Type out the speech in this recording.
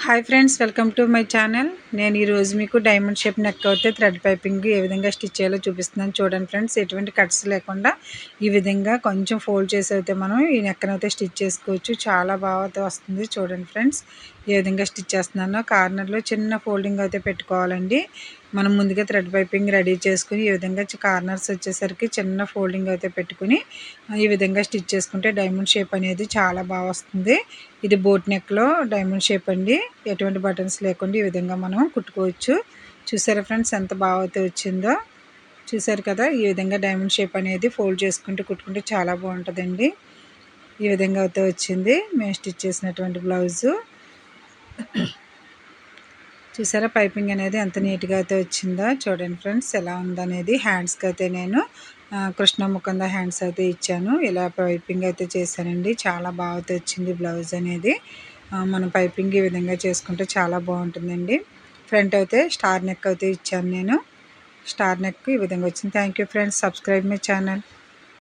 Hi friends, welcome to my channel. నేను ఈరోజు మీకు డైమండ్ షేప్ నెక్ అయితే థ్రెడ్ పైపింగ్ ఏ విధంగా స్టిచ్ చేయాలో చూపిస్తున్నాను. చూడండి ఫ్రెండ్స్, ఎటువంటి కట్స్ లేకుండా ఈ విధంగా కొంచెం ఫోల్డ్ చేసి అయితే మనం ఈ నెక్కను అయితే స్టిచ్ చేసుకోవచ్చు. చాలా బాగా వస్తుంది. చూడండి ఫ్రెండ్స్, ఏ విధంగా స్టిచ్ చేస్తున్నానో. కార్నర్లో చిన్న ఫోల్డింగ్ అయితే పెట్టుకోవాలండి. మనం ముందుగా థ్రెడ్ పైపింగ్ రెడీ చేసుకుని ఈ విధంగా కార్నర్స్ వచ్చేసరికి చిన్న ఫోల్డింగ్ అయితే పెట్టుకుని ఈ విధంగా స్టిచ్ చేసుకుంటే డైమండ్ షేప్ అనేది చాలా బాగా వస్తుంది. ఇది బోట్ నెక్లో డైమండ్ షేప్ అండి. ఎటువంటి బటన్స్ లేకుండా ఈ విధంగా మనం కుట్టుకోవచ్చు. చూసారా ఫ్రెండ్స్, ఎంత బాగా అయితే వచ్చిందో. చూసారు కదా, ఈ విధంగా డైమండ్ షేప్ అనేది ఫోల్డ్ చేసుకుంటూ కుట్టుకుంటే చాలా బాగుంటుందండి. ఈ విధంగా అయితే వచ్చింది మేము స్టిచ్ చేసినటువంటి బ్లౌజు. చూసారా పైపింగ్ అనేది ఎంత నీట్గా అయితే వచ్చిందో. చూడండి ఫ్రెండ్స్, ఎలా ఉందనేది. హ్యాండ్స్కి అయితే నేను కృష్ణ ముకుంద హ్యాండ్స్ అయితే ఇచ్చాను. ఇలా పైపింగ్ అయితే చేశానండి. చాలా బాగా అయితే వచ్చింది బ్లౌజ్ అనేది. మనం పైపింగ్ ఈ విధంగా చేసుకుంటే చాలా బాగుంటుందండి. ఫ్రంట్ అయితే స్టార్ నెక్ అయితే ఇచ్చాను నేను. స్టార్ నెక్ ఈ విధంగా వచ్చింది. Thank you friends. Subscribe my channel.